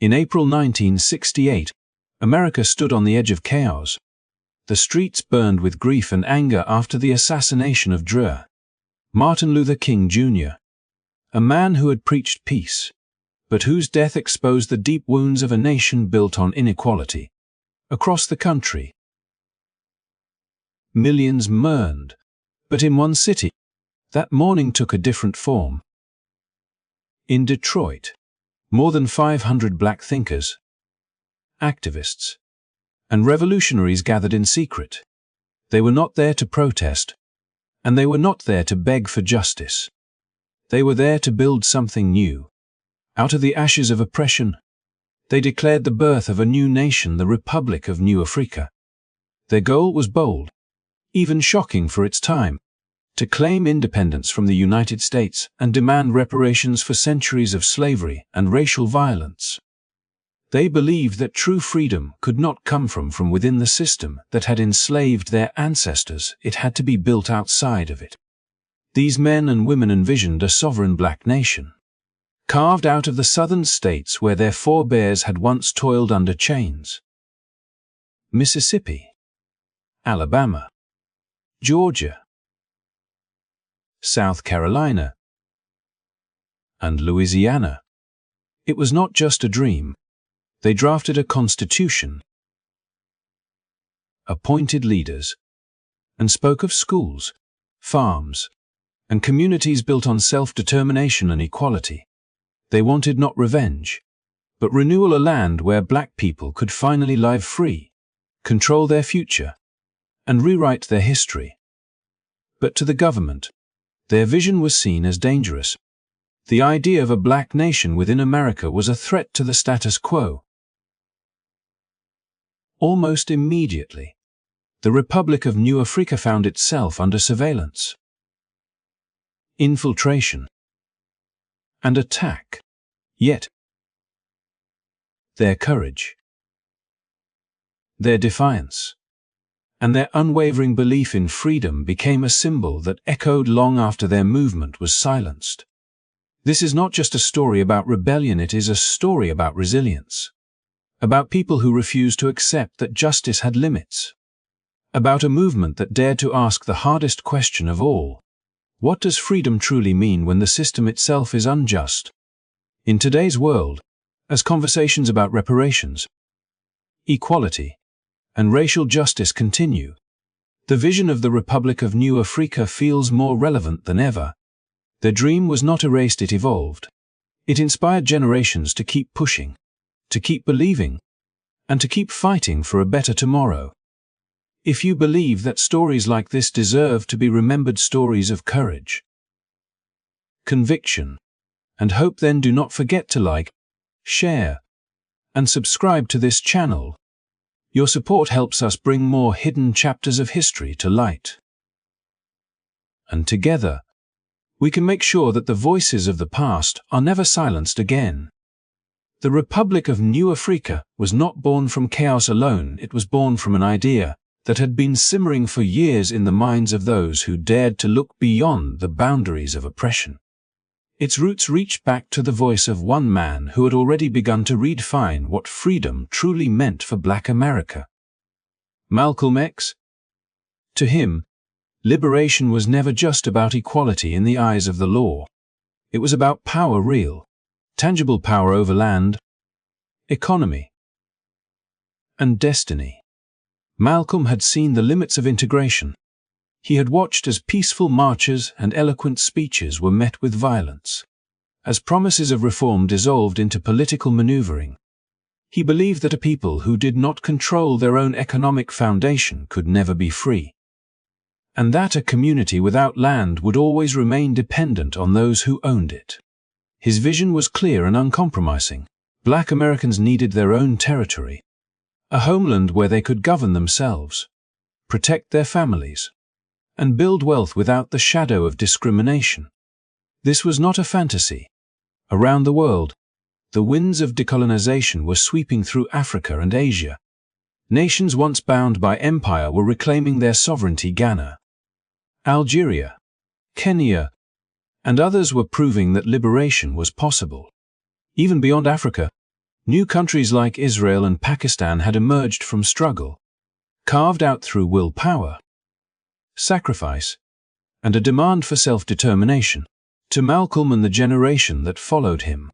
In April 1968, America stood on the edge of chaos. The streets burned with grief and anger after the assassination of Dr. Martin Luther King Jr., a man who had preached peace, but whose death exposed the deep wounds of a nation built on inequality. Across the country, millions mourned, but in one city, that mourning took a different form. In Detroit, more than 500 black thinkers, activists, and revolutionaries gathered in secret. They were not there to protest, and they were not there to beg for justice. They were there to build something new. Out of the ashes of oppression, they declared the birth of a new nation, the Republic of New Afrika. Their goal was bold, even shocking for its time, to claim independence from the United States and demand reparations for centuries of slavery and racial violence. They believed that true freedom could not come from within the system that had enslaved their ancestors. It had to be built outside of it. These men and women envisioned a sovereign black nation, carved out of the southern states where their forebears had once toiled under chains. Mississippi, Alabama, Georgia, South Carolina, and Louisiana. It was not just a dream. They drafted a constitution, appointed leaders, and spoke of schools, farms, and communities built on self-determination and equality. They wanted not revenge, but renewal, a land where black people could finally live free, control their future, and rewrite their history. But to the government, their vision was seen as dangerous. The idea of a black nation within America was a threat to the status quo. Almost immediately, the Republic of New Afrika found itself under surveillance, infiltration, and attack. Yet, their courage, their defiance, and their unwavering belief in freedom became a symbol that echoed long after their movement was silenced. This is not just a story about rebellion, it is a story about resilience, about people who refused to accept that justice had limits, about a movement that dared to ask the hardest question of all: what does freedom truly mean when the system itself is unjust? In today's world, as conversations about reparations, equality, and racial justice continue, the vision of the Republic of New Afrika feels more relevant than ever. Their dream was not erased, it evolved. It inspired generations to keep pushing, to keep believing, and to keep fighting for a better tomorrow. If you believe that stories like this deserve to be remembered, stories of courage, conviction, and hope, then do not forget to like, share, and subscribe to this channel. Your support helps us bring more hidden chapters of history to light. And together, we can make sure that the voices of the past are never silenced again. The Republic of New Afrika was not born from chaos alone, it was born from an idea that had been simmering for years in the minds of those who dared to look beyond the boundaries of oppression. Its roots reached back to the voice of one man who had already begun to redefine what freedom truly meant for Black America: Malcolm X. To him, liberation was never just about equality in the eyes of the law. It was about power, real, tangible power over land, economy, and destiny. Malcolm had seen the limits of integration. He had watched as peaceful marches and eloquent speeches were met with violence, as promises of reform dissolved into political maneuvering. He believed that a people who did not control their own economic foundation could never be free, and that a community without land would always remain dependent on those who owned it. His vision was clear and uncompromising. Black Americans needed their own territory, a homeland where they could govern themselves, protect their families, and build wealth without the shadow of discrimination. This was not a fantasy. Around the world, the winds of decolonization were sweeping through Africa and Asia. Nations once bound by empire were reclaiming their sovereignty. Ghana, Algeria, Kenya, and others were proving that liberation was possible. Even beyond Africa, New countries like Israel and Pakistan had emerged from struggle, carved out through willpower, sacrifice, and a demand for self-determination. To Malcolm and the generation that followed him,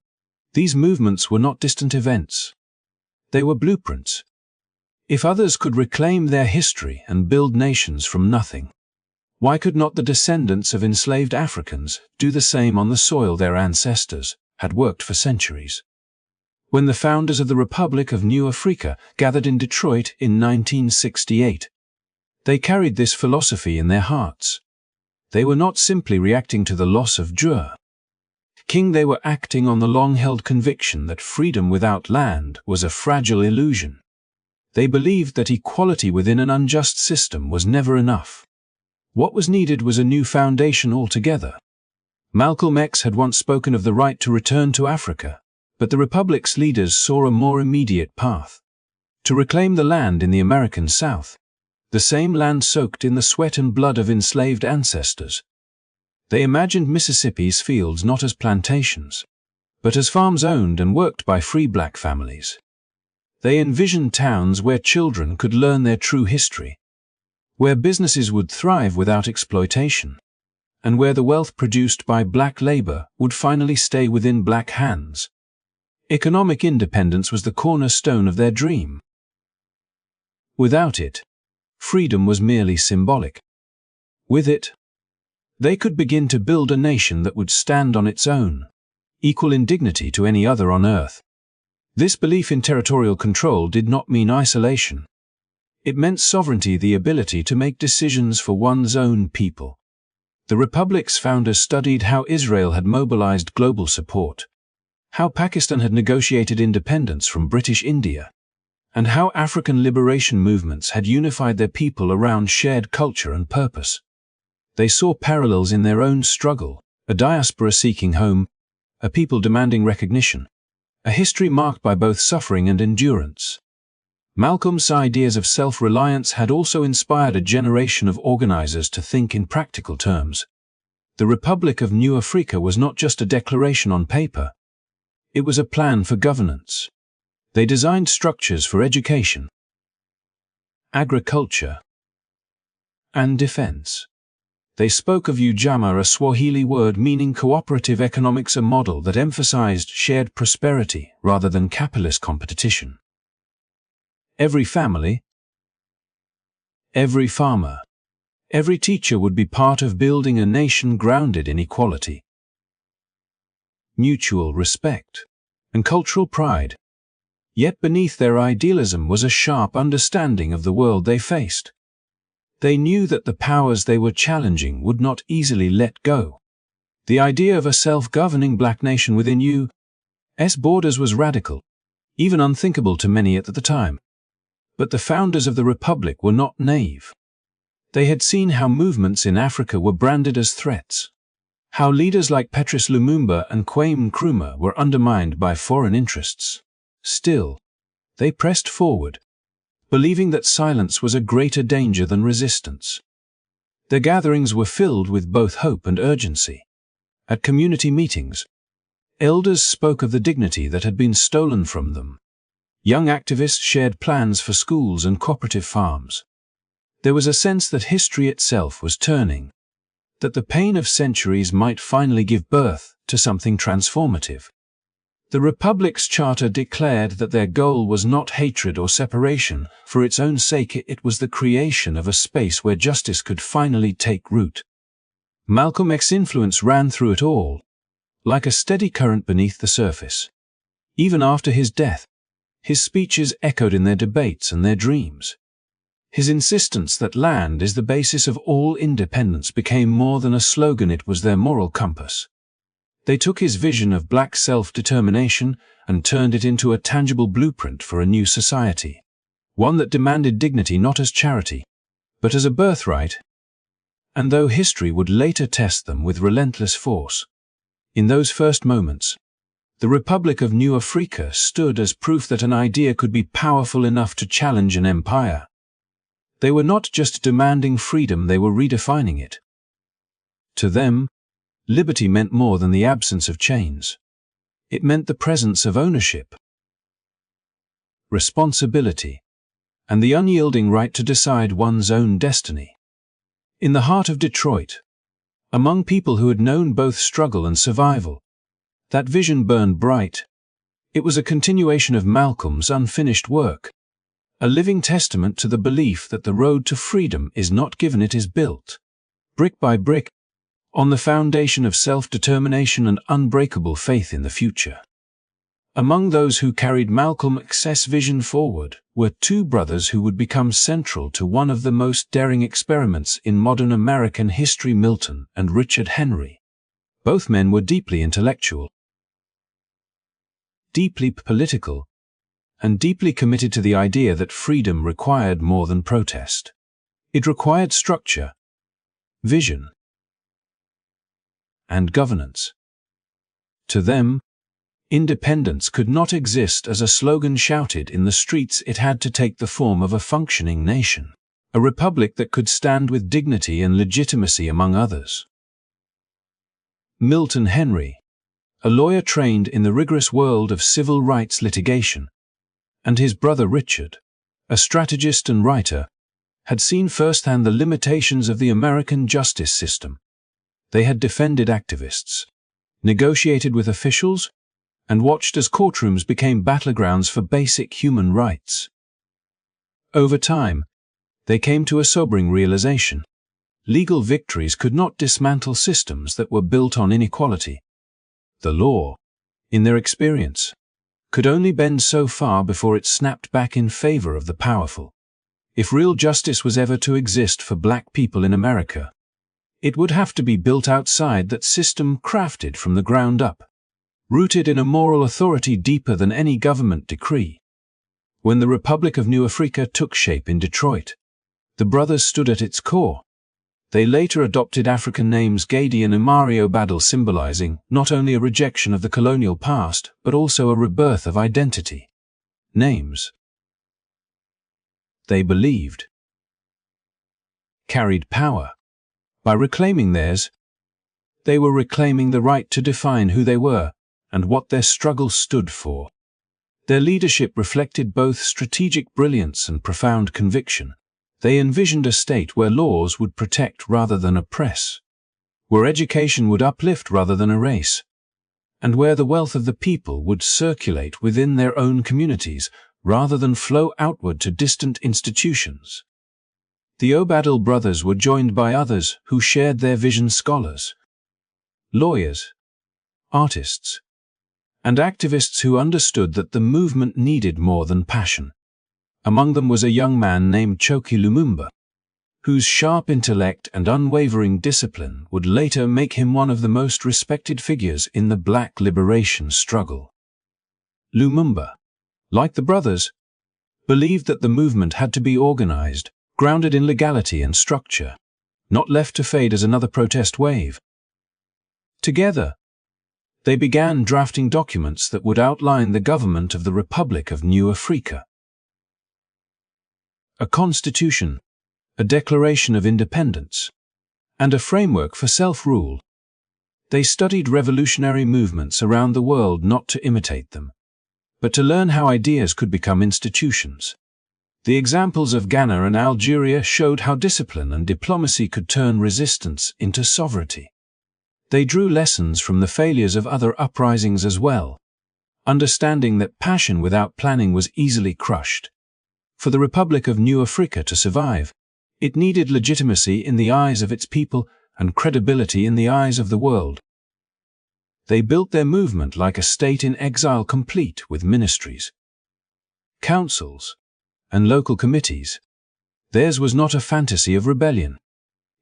these movements were not distant events. They were blueprints. If others could reclaim their history and build nations from nothing, why could not the descendants of enslaved Africans do the same on the soil their ancestors had worked for centuries? When the founders of the Republic of New Afrika gathered in Detroit in 1968, they carried this philosophy in their hearts. They were not simply reacting to the loss of King, they were acting on the long-held conviction that freedom without land was a fragile illusion. They believed that equality within an unjust system was never enough. What was needed was a new foundation altogether. Malcolm X had once spoken of the right to return to Africa, but the Republic's leaders saw a more immediate path. To reclaim the land in the American South, the same land soaked in the sweat and blood of enslaved ancestors. They imagined Mississippi's fields not as plantations, but as farms owned and worked by free black families. They envisioned towns where children could learn their true history, where businesses would thrive without exploitation, and where the wealth produced by black labor would finally stay within black hands. Economic independence was the cornerstone of their dream. Without it, freedom was merely symbolic. With it, they could begin to build a nation that would stand on its own, equal in dignity to any other on earth. This belief in territorial control did not mean isolation. It meant sovereignty, the ability to make decisions for one's own people. The Republic's founders studied how Israel had mobilized global support, how Pakistan had negotiated independence from British India, and how African liberation movements had unified their people around shared culture and purpose. They saw parallels in their own struggle, a diaspora seeking home, a people demanding recognition, a history marked by both suffering and endurance. Malcolm's ideas of self-reliance had also inspired a generation of organizers to think in practical terms. The Republic of New Afrika was not just a declaration on paper. It was a plan for governance. They designed structures for education, agriculture, and defense. They spoke of ujamaa, a Swahili word meaning cooperative economics, a model that emphasized shared prosperity rather than capitalist competition. Every family, every farmer, every teacher would be part of building a nation grounded in equality, mutual respect, and cultural pride. Yet beneath their idealism was a sharp understanding of the world they faced. They knew that the powers they were challenging would not easily let go. The idea of a self-governing black nation within U.S. borders was radical, even unthinkable to many at the time. But the founders of the Republic were not naive. They had seen how movements in Africa were branded as threats, how leaders like Patrice Lumumba and Kwame Nkrumah were undermined by foreign interests. Still, they pressed forward, believing that silence was a greater danger than resistance. Their gatherings were filled with both hope and urgency. At community meetings, elders spoke of the dignity that had been stolen from them. Young activists shared plans for schools and cooperative farms. There was a sense that history itself was turning, that the pain of centuries might finally give birth to something transformative. The Republic's charter declared that their goal was not hatred or separation. For its own sake, it was the creation of a space where justice could finally take root. Malcolm X's influence ran through it all, like a steady current beneath the surface. Even after his death, his speeches echoed in their debates and their dreams. His insistence that land is the basis of all independence became more than a slogan, it was their moral compass. They took his vision of black self-determination and turned it into a tangible blueprint for a new society, one that demanded dignity not as charity, but as a birthright. And though history would later test them with relentless force, in those first moments, the Republic of New Afrika stood as proof that an idea could be powerful enough to challenge an empire. They were not just demanding freedom, they were redefining it. To them, liberty meant more than the absence of chains. It meant the presence of ownership. responsibility, and the unyielding right to decide one's own destiny. In the heart of Detroit, among people who had known both struggle and survival, that vision burned bright. It was a continuation of Malcolm's unfinished work, a living testament to the belief that the road to freedom is not given, it is built, brick by brick, on the foundation of self-determination and unbreakable faith in the future. Among those who carried Malcolm's vision forward were two brothers who would become central to one of the most daring experiments in modern American history: Milton and Richard Henry. Both men were deeply intellectual, deeply political, and deeply committed to the idea that freedom required more than protest. It required structure, vision, and governance. To them, independence could not exist as a slogan shouted in the streets. It had to take the form of a functioning nation, a republic that could stand with dignity and legitimacy among others. Milton Henry, a lawyer trained in the rigorous world of civil rights litigation, and his brother Richard, a strategist and writer, had seen firsthand the limitations of the American justice system. They had defended activists, negotiated with officials, and watched as courtrooms became battlegrounds for basic human rights. Over time, they came to a sobering realization: legal victories could not dismantle systems that were built on inequality. The law, in their experience, could only bend so far before it snapped back in favor of the powerful. If real justice was ever to exist for black people in America, it would have to be built outside that system, crafted from the ground up, rooted in a moral authority deeper than any government decree. When the Republic of New Afrika took shape in Detroit, the brothers stood at its core. They later adopted African names Gadi and Imario Badal, symbolizing not only a rejection of the colonial past, but also a rebirth of identity. Names, they believed, carried power. By reclaiming theirs, they were reclaiming the right to define who they were and what their struggle stood for. Their leadership reflected both strategic brilliance and profound conviction. They envisioned a state where laws would protect rather than oppress, where education would uplift rather than erase, and where the wealth of the people would circulate within their own communities rather than flow outward to distant institutions. The Obadal brothers were joined by others who shared their vision: scholars, lawyers, artists, and activists who understood that the movement needed more than passion. Among them was a young man named Chokwe Lumumba, whose sharp intellect and unwavering discipline would later make him one of the most respected figures in the black liberation struggle. Lumumba, like the brothers, believed that the movement had to be organized, grounded in legality and structure, not left to fade as another protest wave. Together, they began drafting documents that would outline the government of the Republic of New Afrika. A constitution, a declaration of independence, and a framework for self-rule. They studied revolutionary movements around the world not to imitate them, but to learn how ideas could become institutions. The examples of Ghana and Algeria showed how discipline and diplomacy could turn resistance into sovereignty. They drew lessons from the failures of other uprisings as well, understanding that passion without planning was easily crushed. For the Republic of New Afrika to survive, it needed legitimacy in the eyes of its people and credibility in the eyes of the world. They built their movement like a state in exile, complete with ministries, councils, and local committees. Theirs was not a fantasy of rebellion.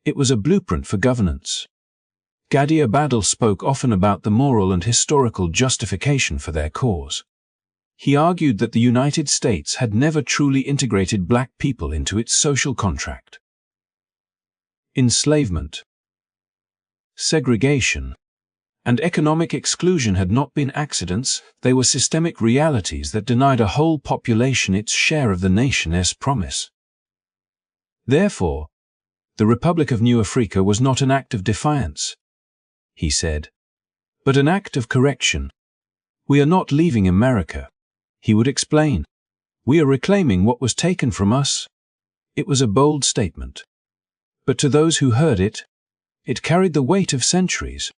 It was a blueprint for governance. Gadi Badal spoke often about the moral and historical justification for their cause. He argued that the United States had never truly integrated black people into its social contract. Enslavement, segregation, and economic exclusion had not been accidents, they were systemic realities that denied a whole population its share of the nation's promise. Therefore, the Republic of New Afrika was not an act of defiance, he said, but an act of correction. We are not leaving America, he would explain. We are reclaiming what was taken from us. It was a bold statement. But to those who heard it, it carried the weight of centuries.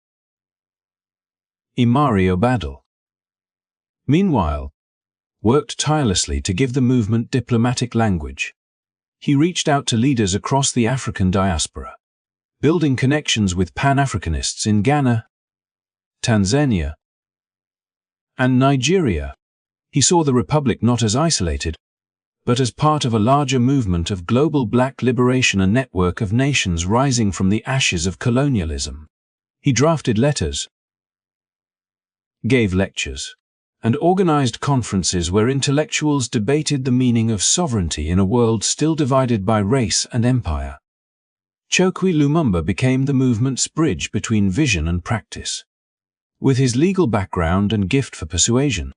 Imari Obadal, meanwhile, worked tirelessly to give the movement diplomatic language. He reached out to leaders across the African diaspora, building connections with Pan-Africanists in Ghana, Tanzania, and Nigeria. He saw the Republic not as isolated, but as part of a larger movement of global black liberation, a network of nations rising from the ashes of colonialism. He drafted letters, gave lectures, and organized conferences where intellectuals debated the meaning of sovereignty in a world still divided by race and empire. Chokwe Lumumba became the movement's bridge between vision and practice. With his legal background and gift for persuasion,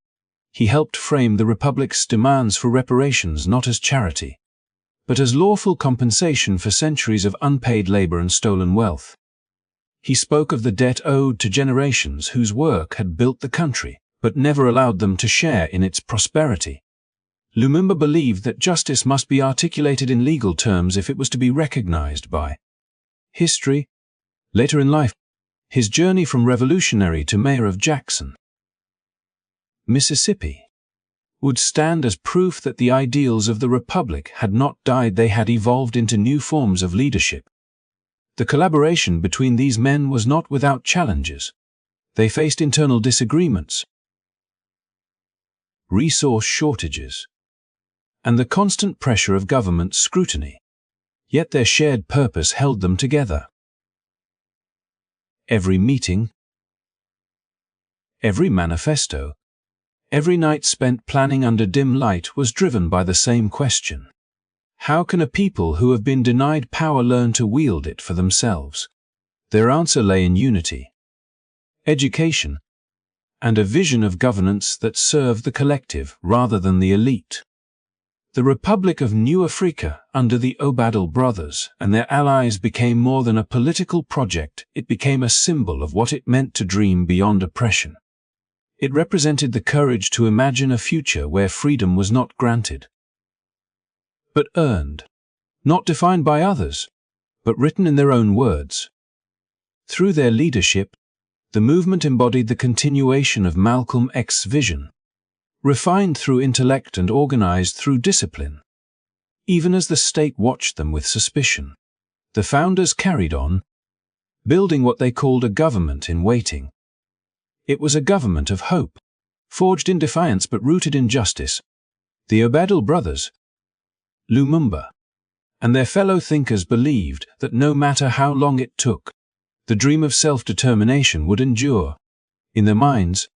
he helped frame the Republic's demands for reparations not as charity, but as lawful compensation for centuries of unpaid labor and stolen wealth. He spoke of the debt owed to generations whose work had built the country, but never allowed them to share in its prosperity. Lumumba believed that justice must be articulated in legal terms if it was to be recognized by history. Later in life, his journey from revolutionary to mayor of Jackson, Mississippi, would stand as proof that the ideals of the Republic had not died, they had evolved into new forms of leadership. The collaboration between these men was not without challenges. They faced internal disagreements, resource shortages, and the constant pressure of government scrutiny. Yet their shared purpose held them together. Every meeting, every manifesto, every night spent planning under dim light was driven by the same question. How can a people who have been denied power learn to wield it for themselves? Their answer lay in unity, education, and a vision of governance that served the collective rather than the elite. The Republic of New Afrika, under the Obadal brothers and their allies, became more than a political project. It became a symbol of what it meant to dream beyond oppression. It represented the courage to imagine a future where freedom was not granted, but earned, not defined by others, but written in their own words. Through their leadership, the movement embodied the continuation of Malcolm X's vision, refined through intellect and organized through discipline. Even as the state watched them with suspicion, the founders carried on, building what they called a government in waiting. It was a government of hope, forged in defiance but rooted in justice. The Obadal brothers, Lumumba, and their fellow thinkers believed that no matter how long it took, the dream of self-determination would endure. In their minds,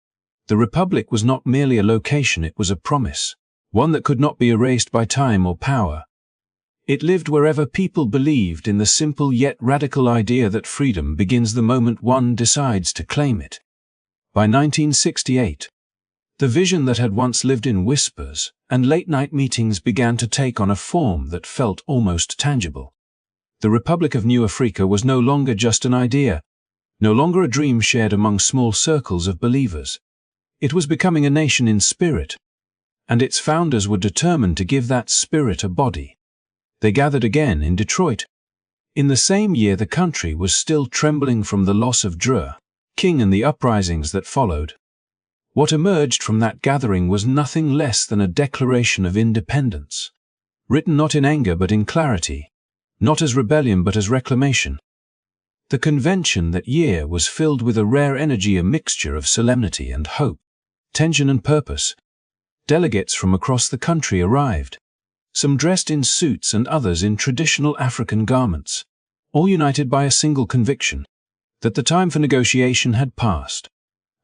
the Republic was not merely a location, it was a promise, one that could not be erased by time or power. It lived wherever people believed in the simple yet radical idea that freedom begins the moment one decides to claim it. By 1968, the vision that had once lived in whispers and late-night meetings began to take on a form that felt almost tangible. The Republic of New Afrika was no longer just an idea, no longer a dream shared among small circles of believers. It was becoming a nation in spirit, and its founders were determined to give that spirit a body. They gathered again in Detroit. In the same year, the country was still trembling from the loss of Dru King and the uprisings that followed. What emerged from that gathering was nothing less than a declaration of independence, written not in anger but in clarity, not as rebellion but as reclamation. The convention that year was filled with a rare energy, a mixture of solemnity and hope, tension and purpose. Delegates from across the country arrived, some dressed in suits and others in traditional African garments, all united by a single conviction, that the time for negotiation had passed,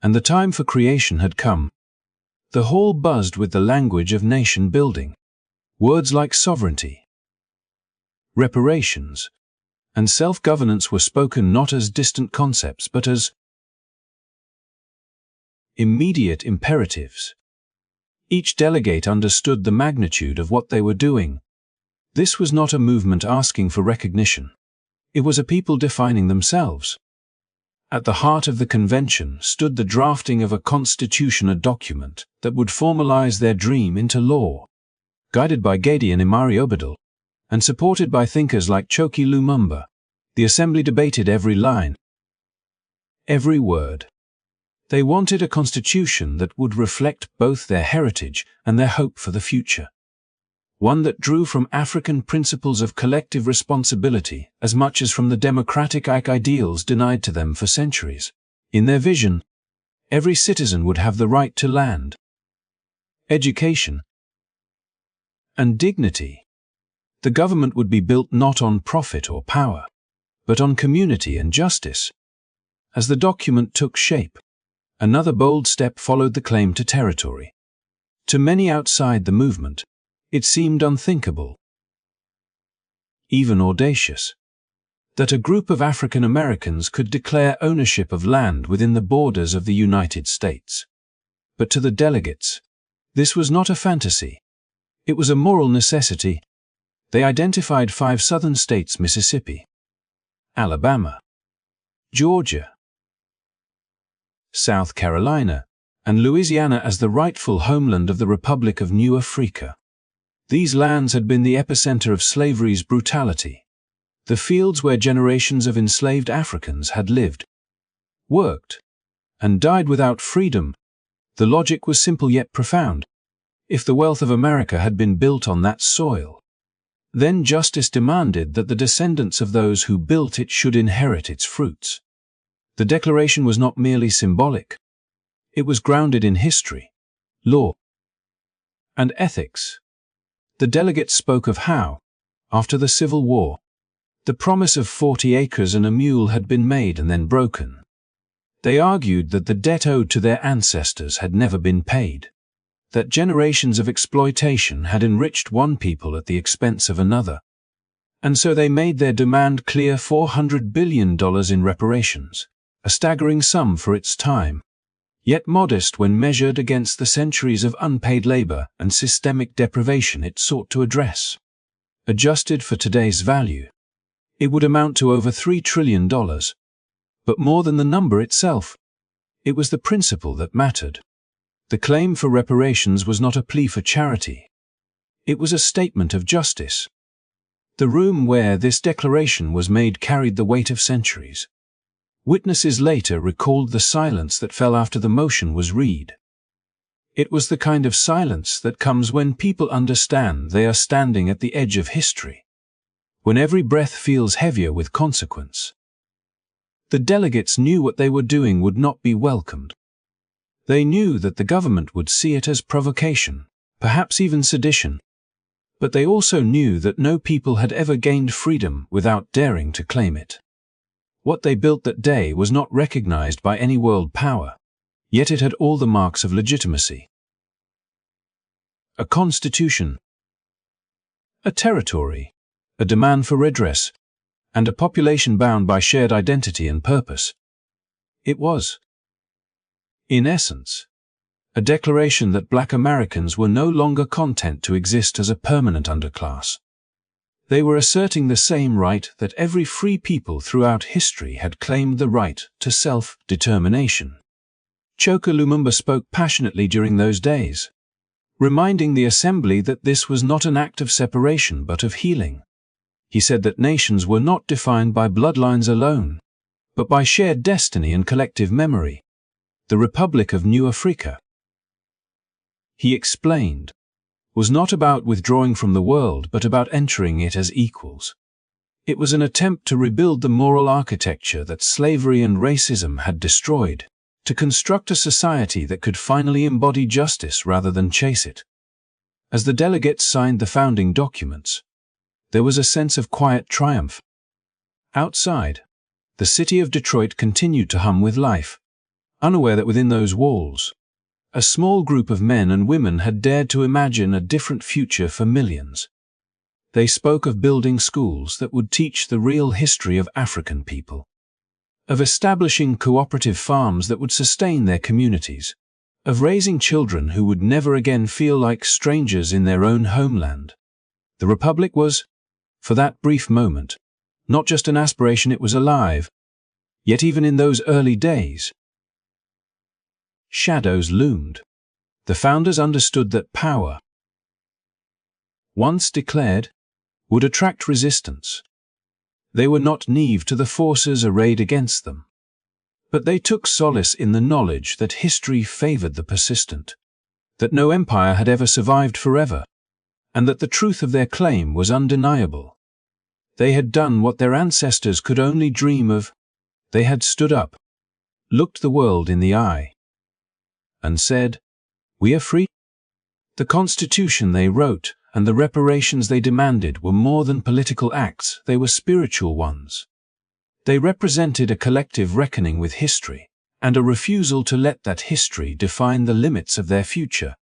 and the time for creation had come. The hall buzzed with the language of nation building. Words like sovereignty, reparations, and self-governance were spoken not as distant concepts but as immediate imperatives. Each delegate understood the magnitude of what they were doing. This was not a movement asking for recognition. It was a people defining themselves. At the heart of the convention stood the drafting of a constitution, a document that would formalize their dream into law. Guided by Gideon Imari and supported by thinkers like Chokwe Lumumba, the assembly debated every line, every word. They wanted a constitution that would reflect both their heritage and their hope for the future. One that drew from African principles of collective responsibility as much as from the democratic ideals denied to them for centuries. In their vision, every citizen would have the right to land, education, and dignity. The government would be built not on profit or power, but on community and justice. As the document took shape, another bold step followed the claim to territory. To many outside the movement, it seemed unthinkable, even audacious, that a group of African Americans could declare ownership of land within the borders of the United States. But to the delegates, this was not a fantasy. It was a moral necessity. They identified 5 southern states: Mississippi, Alabama, Georgia, South Carolina, and Louisiana as the rightful homeland of the Republic of New Afrika. These lands had been the epicenter of slavery's brutality, the fields where generations of enslaved Africans had lived, worked, and died without freedom. The logic was simple yet profound. If the wealth of America had been built on that soil, then justice demanded that the descendants of those who built it should inherit its fruits. The declaration was not merely symbolic. It was grounded in history, law, and ethics. The delegates spoke of how, after the Civil War, the promise of 40 acres and a mule had been made and then broken. They argued that the debt owed to their ancestors had never been paid, that generations of exploitation had enriched one people at the expense of another. And so they made their demand clear: $400 billion in reparations, a staggering sum for its time, yet modest when measured against the centuries of unpaid labor and systemic deprivation it sought to address. Adjusted for today's value, it would amount to over $3 trillion. But more than the number itself, it was the principle that mattered. The claim for reparations was not a plea for charity. It was a statement of justice. The room where this declaration was made carried the weight of centuries. Witnesses later recalled the silence that fell after the motion was read. It was the kind of silence that comes when people understand they are standing at the edge of history, when every breath feels heavier with consequence. The delegates knew what they were doing would not be welcomed. They knew that the government would see it as provocation, perhaps even sedition. But they also knew that no people had ever gained freedom without daring to claim it. What they built that day was not recognized by any world power, yet it had all the marks of legitimacy. A constitution, a territory, a demand for redress, and a population bound by shared identity and purpose. It was, in essence, a declaration that Black Americans were no longer content to exist as a permanent underclass. They were asserting the same right that every free people throughout history had claimed: the right to self-determination. Chokwe Lumumba spoke passionately during those days, reminding the assembly that this was not an act of separation but of healing. He said that nations were not defined by bloodlines alone, but by shared destiny and collective memory. The Republic of New Afrika, he explained, was not about withdrawing from the world but about entering it as equals. It was an attempt to rebuild the moral architecture that slavery and racism had destroyed, to construct a society that could finally embody justice rather than chase it. As the delegates signed the founding documents, there was a sense of quiet triumph. Outside, the city of Detroit continued to hum with life, unaware that within those walls, a small group of men and women had dared to imagine a different future for millions. They spoke of building schools that would teach the real history of African people, of establishing cooperative farms that would sustain their communities, of raising children who would never again feel like strangers in their own homeland. The Republic was, for that brief moment, not just an aspiration, it was alive. Yet even in those early days, shadows loomed. The founders understood that power, once declared, would attract resistance. They were not naive to the forces arrayed against them, but they took solace in the knowledge that history favored the persistent, that no empire had ever survived forever, and that the truth of their claim was undeniable. They had done what their ancestors could only dream of. They had stood up, looked the world in the eye, and said, "We are free." The Constitution they wrote and the reparations they demanded were more than political acts, they were spiritual ones. They represented a collective reckoning with history, and a refusal to let that history define the limits of their future.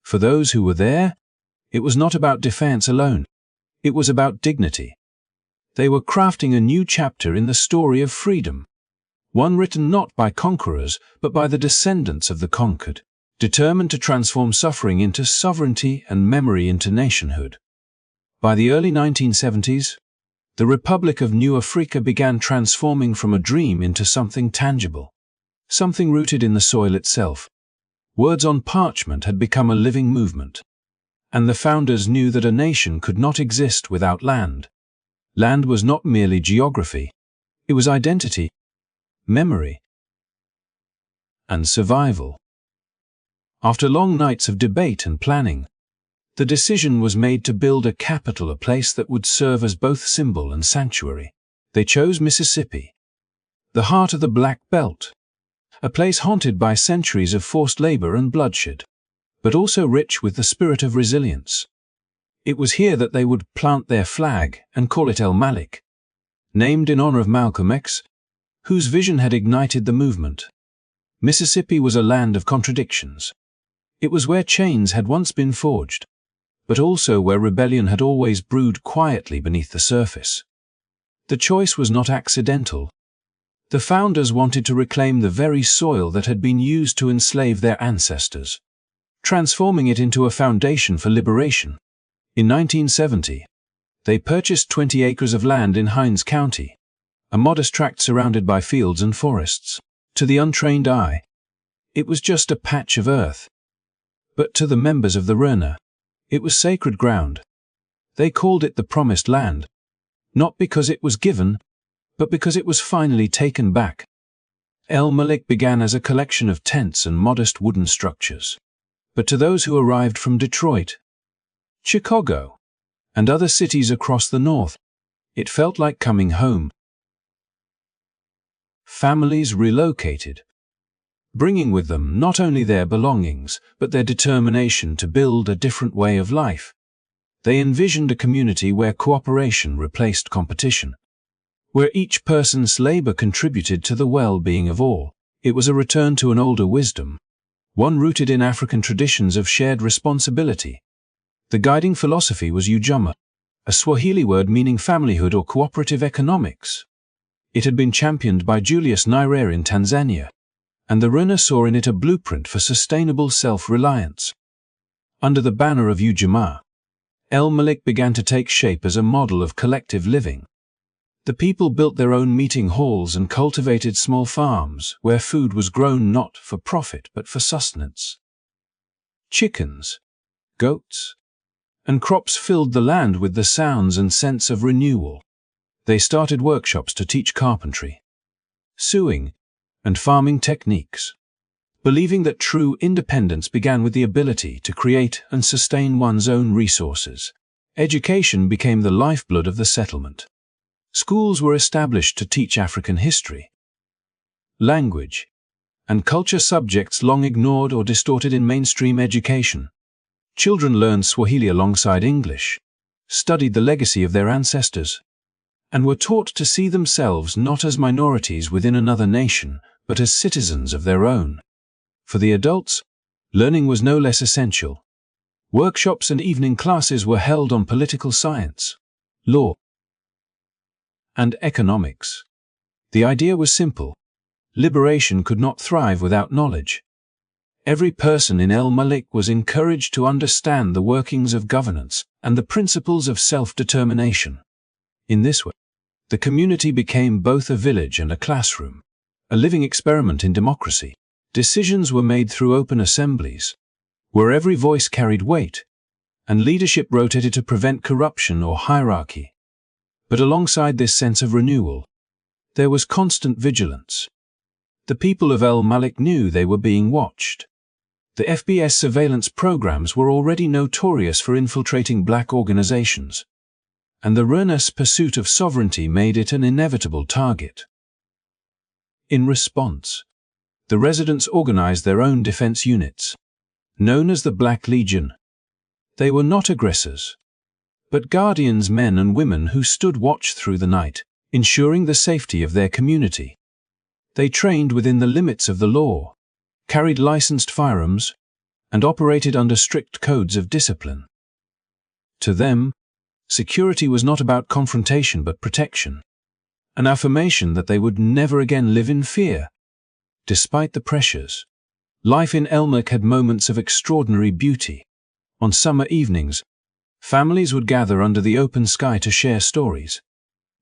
For those who were there, it was not about defense alone. It was about dignity. They were crafting a new chapter in the story of freedom, one written not by conquerors, but by the descendants of the conquered, determined to transform suffering into sovereignty and memory into nationhood. By the early 1970s, the Republic of New Afrika began transforming from a dream into something tangible, something rooted in the soil itself. Words on parchment had become a living movement, and the founders knew that a nation could not exist without land. Land was not merely geography, it was identity, memory, and survival. After long nights of debate and planning, the decision was made to build a capital, a place that would serve as both symbol and sanctuary. They chose Mississippi, the heart of the Black Belt, a place haunted by centuries of forced labor and bloodshed, but also rich with the spirit of resilience. It was here that they would plant their flag and call it El Malik, named in honor of Malcolm X, whose vision had ignited the movement. Mississippi was a land of contradictions. It was where chains had once been forged, but also where rebellion had always brewed quietly beneath the surface. The choice was not accidental. The founders wanted to reclaim the very soil that had been used to enslave their ancestors, transforming it into a foundation for liberation. In 1970, they purchased 20 acres of land in Hinds County, a modest tract surrounded by fields and forests. To the untrained eye, it was just a patch of earth. But to the members of the Rena, it was sacred ground. They called it the Promised Land, not because it was given, but because it was finally taken back. El Malik began as a collection of tents and modest wooden structures. But to those who arrived from Detroit, Chicago, and other cities across the north, it felt like coming home. Families relocated, bringing with them not only their belongings, but their determination to build a different way of life. They envisioned a community where cooperation replaced competition, where each person's labor contributed to the well-being of all. It was a return to an older wisdom, one rooted in African traditions of shared responsibility. The guiding philosophy was Ujamaa, a Swahili word meaning familyhood or cooperative economics. It had been championed by Julius Nyerere in Tanzania, and the Rena saw in it a blueprint for sustainable self-reliance. Under the banner of Ujamaa, El Malik began to take shape as a model of collective living. The people built their own meeting halls and cultivated small farms where food was grown not for profit but for sustenance. Chickens, goats, and crops filled the land with the sounds and scents of renewal. They started workshops to teach carpentry, sewing, and farming techniques, believing that true independence began with the ability to create and sustain one's own resources. Education became the lifeblood of the settlement. Schools were established to teach African history, language, and culture, subjects long ignored or distorted in mainstream education. Children learned Swahili alongside English, studied the legacy of their ancestors, and were taught to see themselves not as minorities within another nation, but as citizens of their own. For the adults, learning was no less essential. Workshops and evening classes were held on political science, law, and economics. The idea was simple. Liberation could not thrive without knowledge. Every person in El Malik was encouraged to understand the workings of governance and the principles of self-determination. In this way, the community became both a village and a classroom, a living experiment in democracy. Decisions were made through open assemblies, where every voice carried weight, and leadership rotated to prevent corruption or hierarchy. But alongside this sense of renewal, there was constant vigilance. The people of El Malik knew they were being watched. The FBS surveillance programs were already notorious for infiltrating black organizations, and the relentless pursuit of sovereignty made it an inevitable target. In response, the residents organized their own defense units, known as the Black Legion. They were not aggressors, but guardians, men and women who stood watch through the night, ensuring the safety of their community. They trained within the limits of the law, carried licensed firearms, and operated under strict codes of discipline. To them, security was not about confrontation but protection, an affirmation that they would never again live in fear. Despite the pressures, life in El Malik had moments of extraordinary beauty. On summer evenings, families would gather under the open sky to share stories,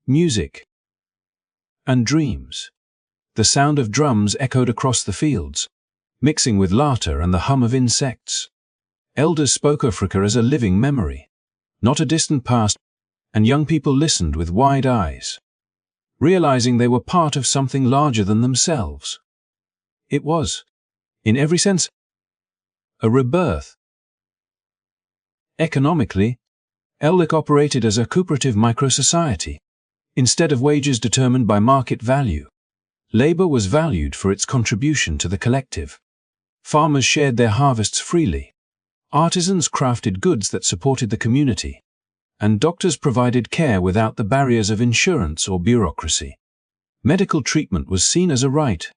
music, and dreams. The sound of drums echoed across the fields, mixing with laughter and the hum of insects. Elders spoke of Africa as a living memory, not a distant past, and young people listened with wide eyes, realizing they were part of something larger than themselves. It was, in every sense, a rebirth. Economically, El Malik operated as a cooperative micro-society. Instead of wages determined by market value, labor was valued for its contribution to the collective. Farmers shared their harvests freely, artisans crafted goods that supported the community, and doctors provided care without the barriers of insurance or bureaucracy. Medical treatment was seen as a right,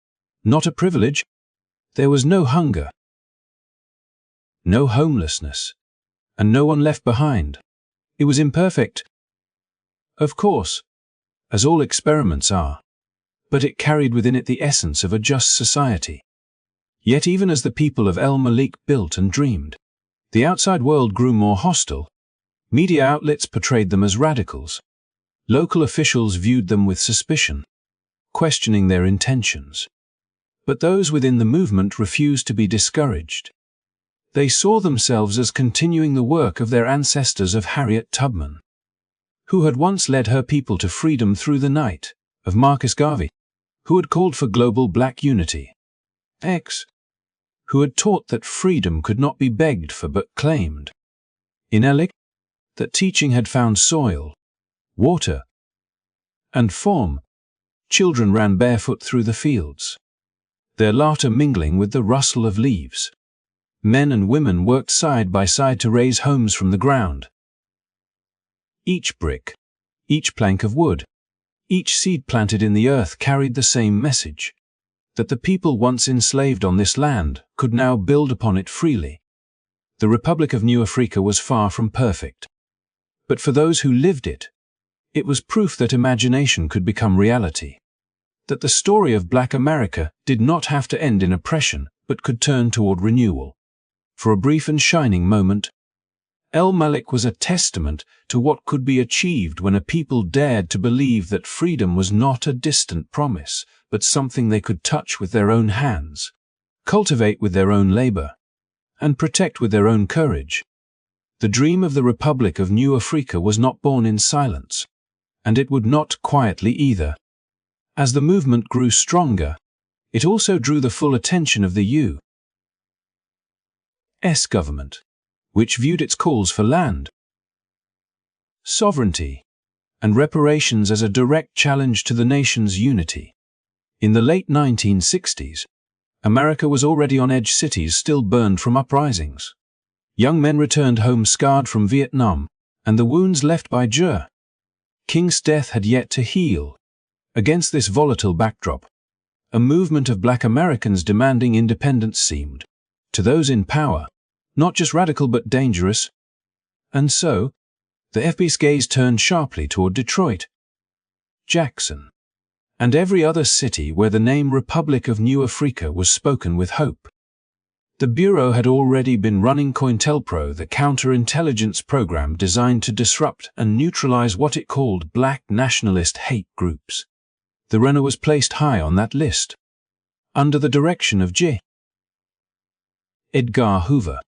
not a privilege. There was no hunger, no homelessness, and no one left behind. It was imperfect, of course, as all experiments are, but it carried within it the essence of a just society. Yet even as the people of El Malik built and dreamed, the outside world grew more hostile. Media outlets portrayed them as radicals. Local officials viewed them with suspicion, questioning their intentions. But those within the movement refused to be discouraged. They saw themselves as continuing the work of their ancestors, of Harriet Tubman, who had once led her people to freedom through the night, of Marcus Garvey, who had called for global black unity, who had taught that freedom could not be begged for but claimed. In El Malik, that teaching had found soil, water, and form. Children ran barefoot through the fields, their laughter mingling with the rustle of leaves. Men and women worked side by side to raise homes from the ground. Each brick, each plank of wood, each seed planted in the earth carried the same message, that the people once enslaved on this land could now build upon it freely. The Republic of New Afrika was far from perfect, but for those who lived it, it was proof that imagination could become reality, that the story of Black America did not have to end in oppression but could turn toward renewal. For a brief and shining moment, El Malik was a testament to what could be achieved when a people dared to believe that freedom was not a distant promise, but something they could touch with their own hands, cultivate with their own labor, and protect with their own courage. The dream of the Republic of New Afrika was not born in silence, and it would not quietly either. As the movement grew stronger, it also drew the full attention of the U.S. government, which viewed its calls for land, sovereignty, and reparations as a direct challenge to the nation's unity. In the late 1960s, America was already on edge. Cities still burned from uprisings. Young men returned home scarred from Vietnam, and the wounds left by King's death had yet to heal. Against this volatile backdrop, a movement of Black Americans demanding independence seemed, to those in power, not just radical but dangerous. And so, the FB's gaze turned sharply toward Detroit, Jackson, and every other city where the name Republic of New Afrika was spoken with hope. The Bureau had already been running COINTELPRO, the counterintelligence program designed to disrupt and neutralize what it called black nationalist hate groups. The RENA was placed high on that list, under the direction of J. Edgar Hoover,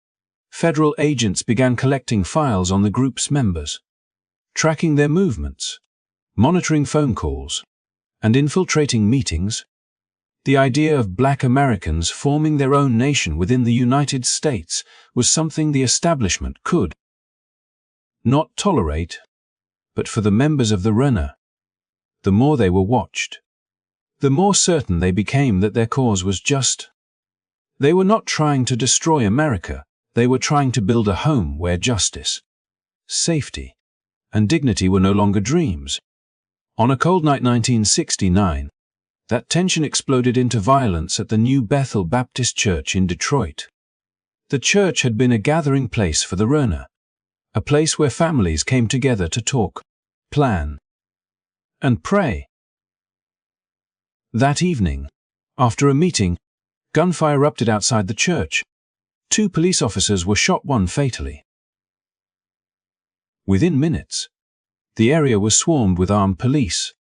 federal agents began collecting files on the group's members, tracking their movements, monitoring phone calls, and infiltrating meetings. The idea of Black Americans forming their own nation within the United States was something the establishment could not tolerate. But for the members of the RENA, the more they were watched, the more certain they became that their cause was just. They were not trying to destroy America, they were trying to build a home where justice, safety, and dignity were no longer dreams. On a cold night 1969, that tension exploded into violence at the new Bethel Baptist Church in Detroit. The church had been a gathering place for the RENA, a place where families came together to talk, plan, and pray. That evening, after a meeting, gunfire erupted outside the church. 2 police officers were shot, one fatally. Within minutes, the area was swarmed with armed police.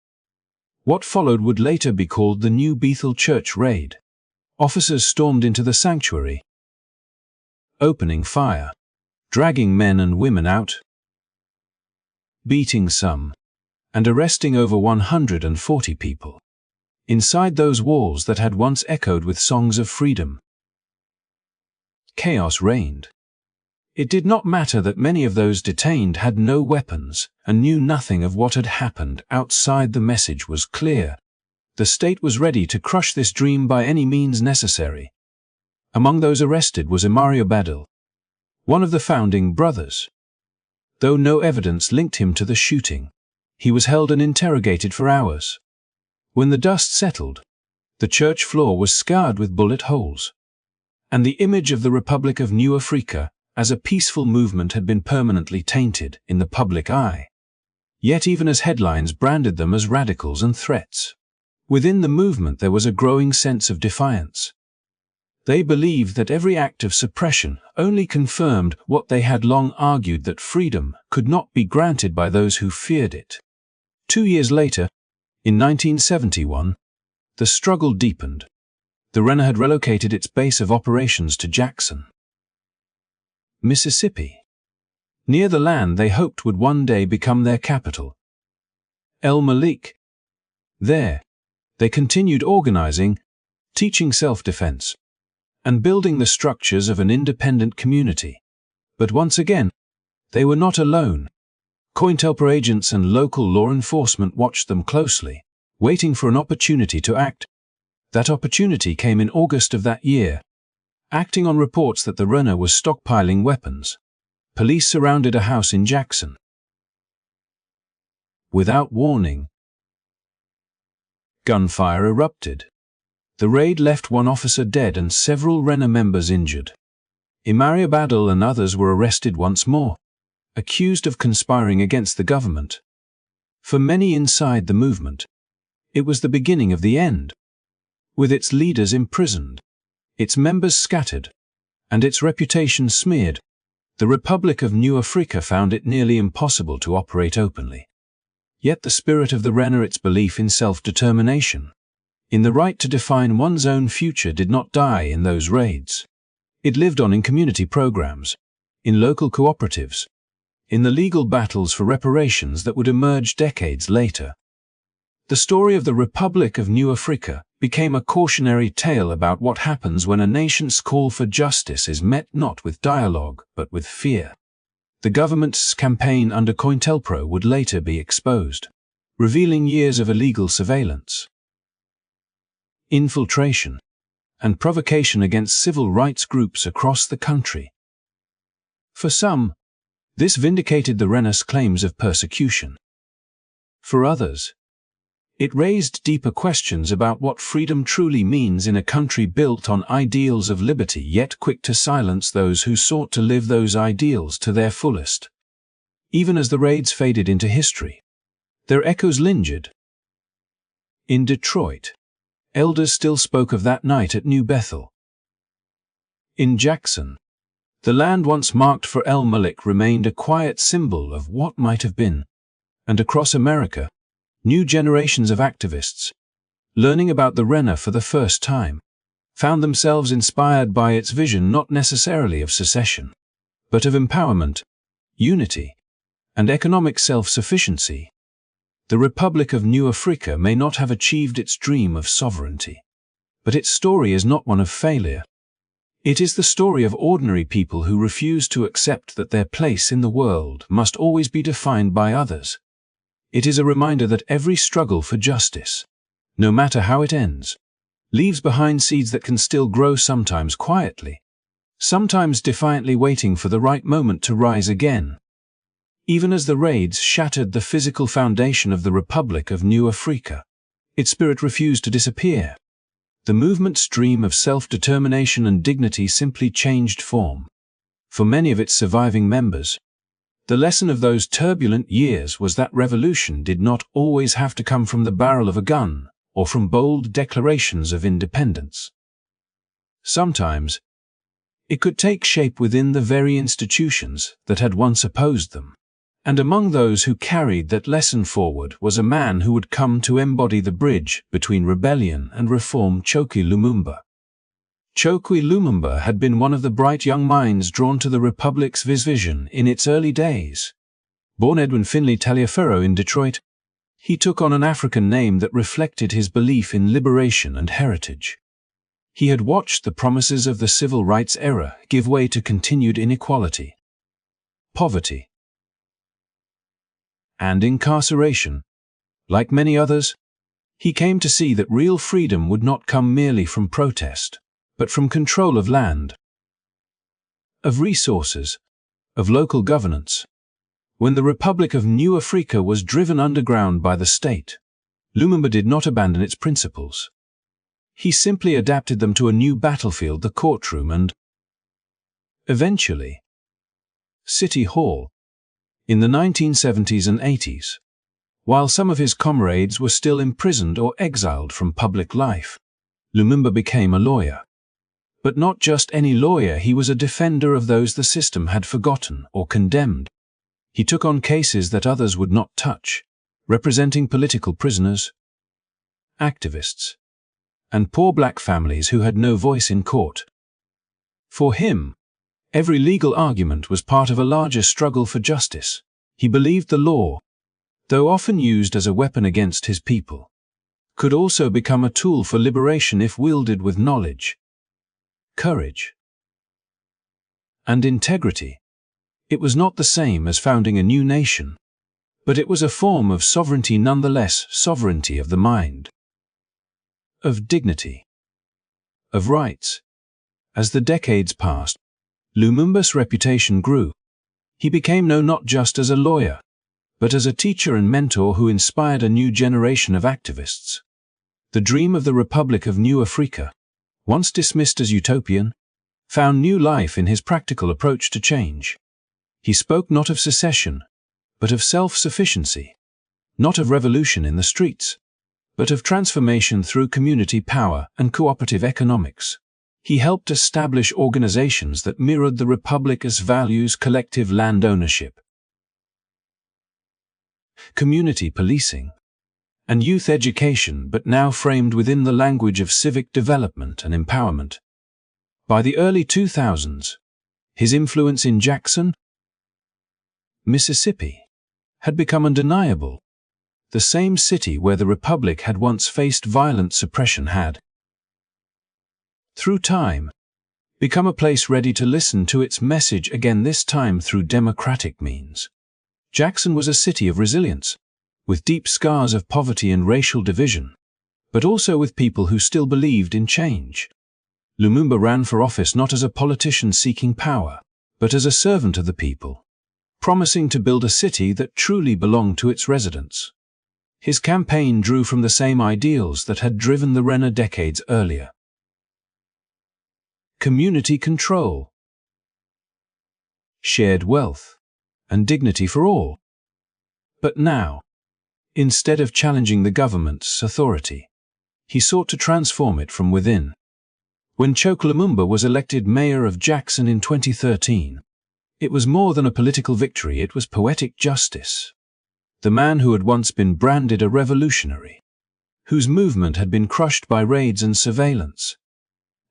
What followed would later be called the new Bethel Church raid. Officers stormed into the sanctuary, opening fire, dragging men and women out, beating some, and arresting over 140 people. Inside those walls that had once echoed with songs of freedom, chaos reigned. It did not matter that many of those detained had no weapons and knew nothing of what had happened outside. The message was clear. The state was ready to crush this dream by any means necessary. Among those arrested was Imari Obadil, one of the founding brothers. Though no evidence linked him to the shooting, he was held and interrogated for hours. When the dust settled, the church floor was scarred with bullet holes, and the image of the Republic of New Afrika as a peaceful movement had been permanently tainted in the public eye. Yet even as headlines branded them as radicals and threats, within the movement there was a growing sense of defiance. They believed that every act of suppression only confirmed what they had long argued, that freedom could not be granted by those who feared it. 2 years later, in 1971, the struggle deepened. The RENA had relocated its base of operations to Jackson, Mississippi, near the land they hoped would one day become their capital, El Malik. There, they continued organizing, teaching self-defense, and building the structures of an independent community. But once again, they were not alone. COINTELPRO agents and local law enforcement watched them closely, waiting for an opportunity to act. That opportunity came in August of that year. Acting on reports that the RENA was stockpiling weapons, police surrounded a house in Jackson. Without warning, gunfire erupted. The raid left 1 officer dead and several RENA members injured. Imari Obadil and others were arrested once more, accused of conspiring against the government. For many inside the movement, it was the beginning of the end. With its leaders imprisoned, its members scattered, and its reputation smeared, the Republic of New Afrika found it nearly impossible to operate openly. Yet the spirit of the RENA, its belief in self-determination, in the right to define one's own future, did not die in those raids. It lived on in community programs, in local cooperatives, in the legal battles for reparations that would emerge decades later. The story of the Republic of New Afrika became a cautionary tale about what happens when a nation's call for justice is met not with dialogue but with fear. The government's campaign under COINTELPRO would later be exposed, revealing years of illegal surveillance, infiltration, and provocation against civil rights groups across the country. For some, this vindicated the RENA's claims of persecution. For others, it raised deeper questions about what freedom truly means in a country built on ideals of liberty yet quick to silence those who sought to live those ideals to their fullest. Even as the raids faded into history, their echoes lingered. In Detroit, elders still spoke of that night at New Bethel. In Jackson, the land once marked for El Malik remained a quiet symbol of what might have been. And across America, new generations of activists, learning about the RENA for the first time, found themselves inspired by its vision, not necessarily of secession, but of empowerment, unity, and economic self-sufficiency. The Republic of New Afrika may not have achieved its dream of sovereignty, but its story is not one of failure. It is the story of ordinary people who refuse to accept that their place in the world must always be defined by others. It is a reminder that every struggle for justice, no matter how it ends, leaves behind seeds that can still grow, sometimes quietly, sometimes defiantly, waiting for the right moment to rise again. Even as the raids shattered the physical foundation of the Republic of New Afrika, its spirit refused to disappear. The movement's dream of self-determination and dignity simply changed form. For many of its surviving members, the lesson of those turbulent years was that revolution did not always have to come from the barrel of a gun or from bold declarations of independence. Sometimes, it could take shape within the very institutions that had once opposed them. And among those who carried that lesson forward was a man who would come to embody the bridge between rebellion and reform: Chokwe Lumumba. Chokwe Lumumba had been one of the bright young minds drawn to the Republic's vision in its early days. Born Edwin Finley Taliaferro in Detroit, he took on an African name that reflected his belief in liberation and heritage. He had watched the promises of the civil rights era give way to continued inequality, poverty, and incarceration. Like many others, he came to see that real freedom would not come merely from protest, but from control of land, of resources, of local governance. When the Republic of New Afrika was driven underground by the state, Lumumba did not abandon its principles. He simply adapted them to a new battlefield: the courtroom and, eventually, City Hall. In the 1970s and 80s, while some of his comrades were still imprisoned or exiled from public life, Lumumba became a lawyer. But not just any lawyer, he was a defender of those the system had forgotten or condemned. He took on cases that others would not touch, representing political prisoners, activists, and poor black families who had no voice in court. For him, every legal argument was part of a larger struggle for justice. He believed the law, though often used as a weapon against his people, could also become a tool for liberation if wielded with knowledge, courage, and integrity. It was not the same as founding a new nation, but it was a form of sovereignty nonetheless: sovereignty of the mind, of dignity, of rights. As the decades passed, Lumumba's reputation grew. He became known not just as a lawyer, but as a teacher and mentor who inspired a new generation of activists. The dream of the Republic of New Afrika, once dismissed as utopian, found new life in his practical approach to change. He spoke not of secession, but of self-sufficiency, not of revolution in the streets, but of transformation through community power and cooperative economics. He helped establish organizations that mirrored the Republic's values: collective land ownership, community policing, and youth education, but now framed within the language of civic development and empowerment. By the early 2000s, his influence in Jackson, Mississippi, had become undeniable. The same city where the Republic had once faced violent suppression had, through time, become a place ready to listen to its message again, this time through democratic means. Jackson was a city of resilience, with deep scars of poverty and racial division, but also with people who still believed in change. Lumumba ran for office not as a politician seeking power, but as a servant of the people, promising to build a city that truly belonged to its residents. His campaign drew from the same ideals that had driven the Renner decades earlier: community control, shared wealth, and dignity for all. But now, instead of challenging the government's authority, he sought to transform it from within. When Chokwe Lumumba was elected mayor of Jackson in 2013, it was more than a political victory, it was poetic justice. The man who had once been branded a revolutionary, whose movement had been crushed by raids and surveillance,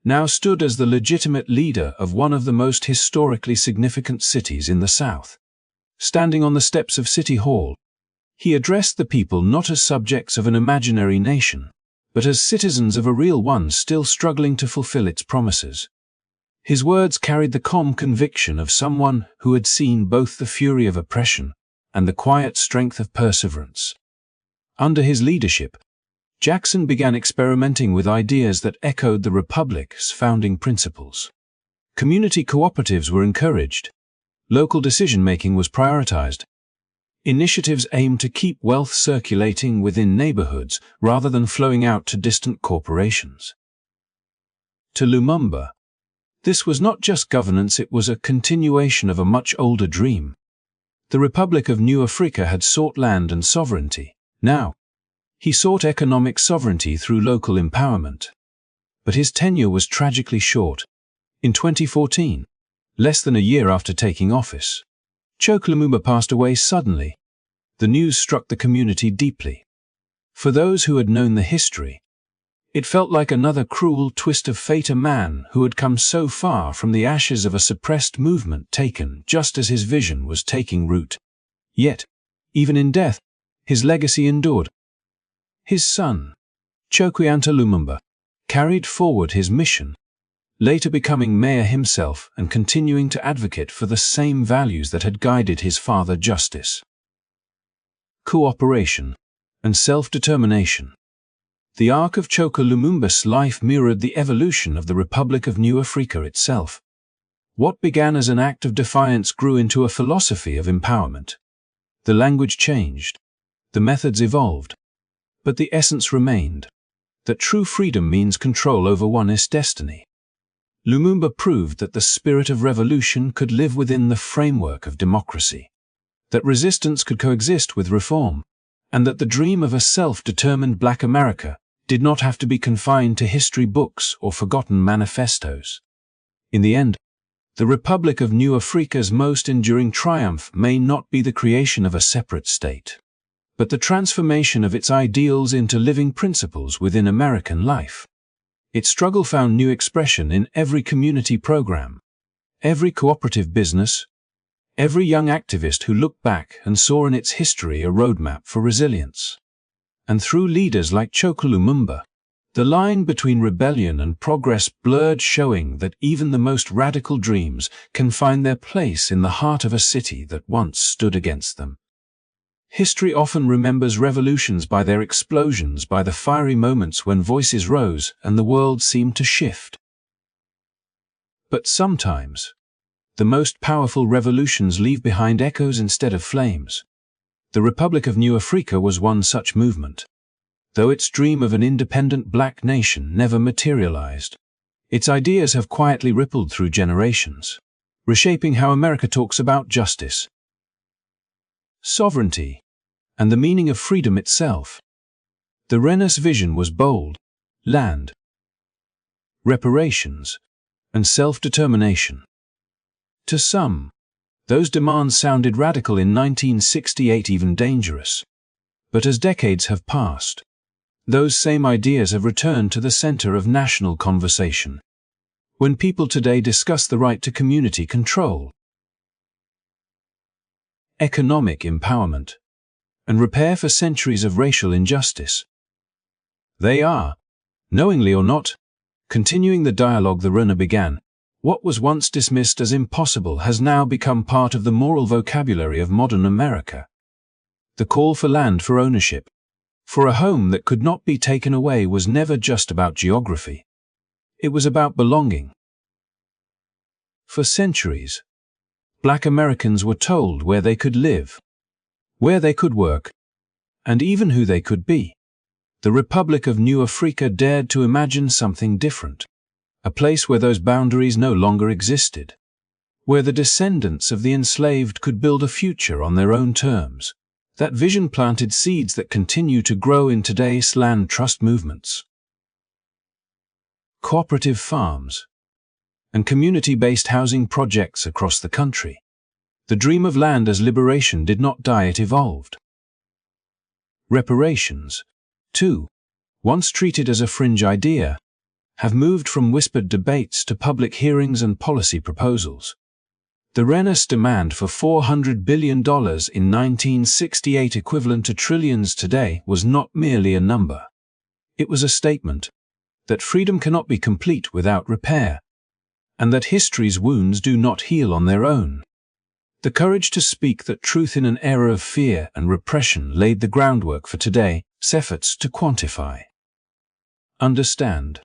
now stood as the legitimate leader of one of the most historically significant cities in the South. Standing on the steps of City Hall, he addressed the people not as subjects of an imaginary nation, but as citizens of a real one still struggling to fulfill its promises. His words carried the calm conviction of someone who had seen both the fury of oppression and the quiet strength of perseverance. Under his leadership, Jackson began experimenting with ideas that echoed the Republic's founding principles. Community cooperatives were encouraged. Local decision-making was prioritized. Initiatives aimed to keep wealth circulating within neighborhoods rather than flowing out to distant corporations. To Lumumba, this was not just governance, it was a continuation of a much older dream. The Republic of New Afrika had sought land and sovereignty. Now, he sought economic sovereignty through local empowerment. But his tenure was tragically short. In 2014, less than a year after taking office, Chokwe Lumumba passed away suddenly. The news struck the community deeply. For those who had known the history, it felt like another cruel twist of fate, a man who had come so far from the ashes of a suppressed movement taken just as his vision was taking root. Yet, even in death, his legacy endured. His son, Chokwe Lumumba, carried forward his mission, later becoming mayor himself and continuing to advocate for the same values that had guided his father: justice, cooperation, and self-determination. The arc of Chokwe Lumumba's life mirrored the evolution of the Republic of New Afrika itself. What began as an act of defiance grew into a philosophy of empowerment. The language changed, the methods evolved, but the essence remained, that true freedom means control over one's destiny. Lumumba proved that the spirit of revolution could live within the framework of democracy, that resistance could coexist with reform, and that the dream of a self-determined Black America did not have to be confined to history books or forgotten manifestos. In the end, the Republic of New Afrika's most enduring triumph may not be the creation of a separate state, but the transformation of its ideals into living principles within American life. Its struggle found new expression in every community program, every cooperative business, every young activist who looked back and saw in its history a roadmap for resilience. And through leaders like Chokwe Lumumba, the line between rebellion and progress blurred, showing that even the most radical dreams can find their place in the heart of a city that once stood against them. History often remembers revolutions by their explosions, by the fiery moments when voices rose and the world seemed to shift. But sometimes, the most powerful revolutions leave behind echoes instead of flames. The Republic of New Afrika was one such movement. Though its dream of an independent Black nation never materialized, its ideas have quietly rippled through generations, reshaping how America talks about justice, sovereignty, and the meaning of freedom itself. The Renaissance vision was bold: land, reparations, and self-determination. To some, those demands sounded radical in 1968, even dangerous. But as decades have passed, those same ideas have returned to the center of national conversation. When people today discuss the right to community control, economic empowerment, and repair for centuries of racial injustice, they are, knowingly or not, continuing the dialogue the Renaissance began. What was once dismissed as impossible has now become part of the moral vocabulary of modern America. The call for land, for ownership, for a home that could not be taken away was never just about geography. It was about belonging. For centuries, Black Americans were told where they could live, where they could work, and even who they could be. The Republic of New Afrika dared to imagine something different. A place where those boundaries no longer existed, where the descendants of the enslaved could build a future on their own terms. That vision planted seeds that continue to grow in today's land trust movements, cooperative farms, and community-based housing projects across the country. The dream of land as liberation did not die, it evolved. Reparations, too, once treated as a fringe idea, have moved from whispered debates to public hearings and policy proposals. The Renaissance demand for $400 billion in 1968, equivalent to trillions today, was not merely a number. It was a statement that freedom cannot be complete without repair, and that history's wounds do not heal on their own. The courage to speak that truth in an era of fear and repression laid the groundwork for today's efforts to quantify, understand,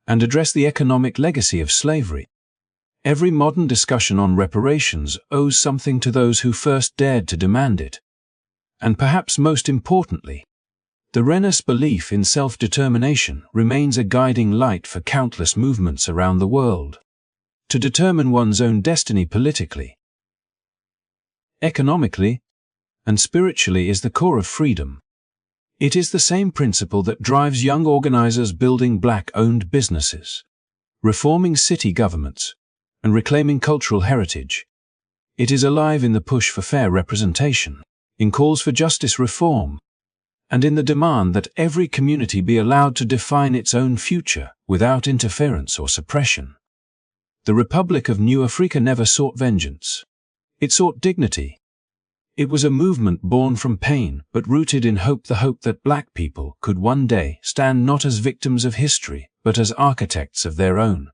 and address the economic legacy of slavery. Every modern discussion on reparations owes something to those who first dared to demand it. And perhaps most importantly, the Renaissance belief in self-determination remains a guiding light for countless movements around the world. To determine one's own destiny politically, economically, and spiritually is the core of freedom. It is the same principle that drives young organizers building Black-owned businesses, reforming city governments, and reclaiming cultural heritage. It is alive in the push for fair representation, in calls for justice reform, and in the demand that every community be allowed to define its own future without interference or suppression. The Republic of New Afrika never sought vengeance. It sought dignity. It was a movement born from pain but rooted in hope, the hope that Black people could one day stand not as victims of history but as architects of their own.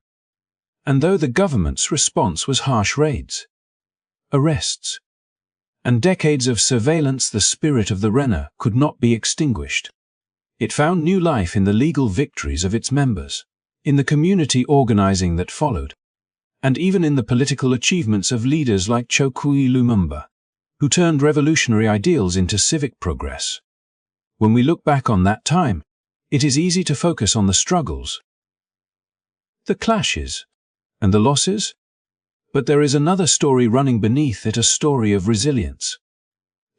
And though the government's response was harsh raids, arrests, and decades of surveillance, the spirit of the Renaissance could not be extinguished. It found new life in the legal victories of its members, in the community organizing that followed, and even in the political achievements of leaders like Chokwe Lumumba, who turned revolutionary ideals into civic progress. When we look back on that time, it is easy to focus on the struggles, the clashes, and the losses, but there is another story running beneath it, a story of resilience.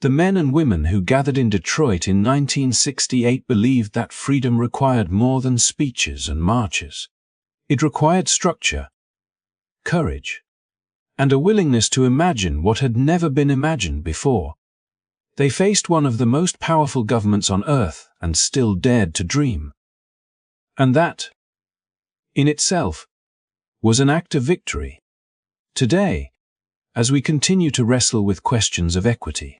The men and women who gathered in Detroit in 1968 believed that freedom required more than speeches and marches. It required structure, courage, and a willingness to imagine what had never been imagined before. They faced one of the most powerful governments on earth and still dared to dream. And that, in itself, was an act of victory. Today, as we continue to wrestle with questions of equity,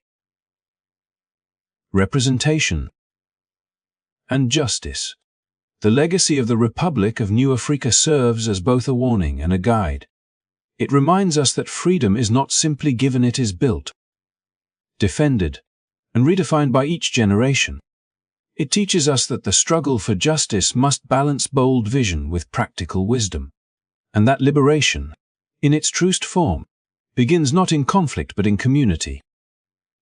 representation, and justice, the legacy of the Republic of New Afrika serves as both a warning and a guide. It reminds us that freedom is not simply given, it is built, defended, and redefined by each generation. It teaches us that the struggle for justice must balance bold vision with practical wisdom, and that liberation, in its truest form, begins not in conflict but in community.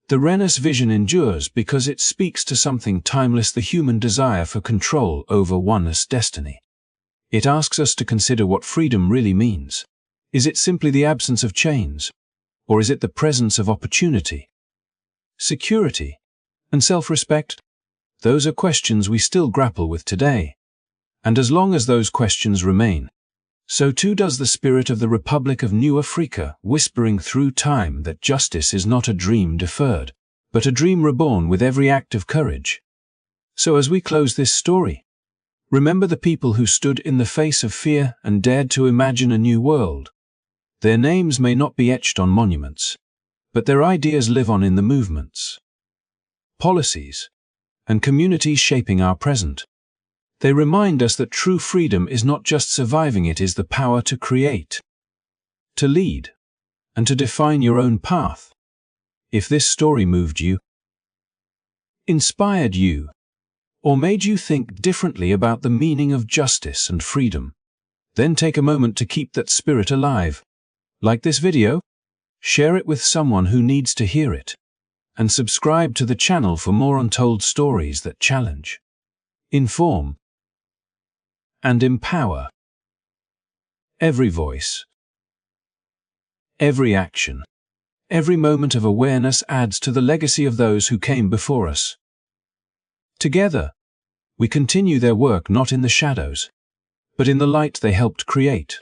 The Renaissance vision endures because it speaks to something timeless, the human desire for control over one's destiny. It asks us to consider what freedom really means. Is it simply the absence of chains, or is it the presence of opportunity, security, and self-respect? Those are questions we still grapple with today. And as long as those questions remain, so too does the spirit of the Republic of New Afrika, whispering through time that justice is not a dream deferred, but a dream reborn with every act of courage. So as we close this story, remember the people who stood in the face of fear and dared to imagine a new world. Their names may not be etched on monuments, but their ideas live on in the movements, policies, and communities shaping our present. They remind us that true freedom is not just surviving, it is the power to create, to lead, and to define your own path. If this story moved you, inspired you, or made you think differently about the meaning of justice and freedom, then take a moment to keep that spirit alive. Like this video, share it with someone who needs to hear it, and subscribe to the channel for more untold stories that challenge, inform, and empower. Every voice, every action, every moment of awareness adds to the legacy of those who came before us. Together, we continue their work not in the shadows, but in the light they helped create.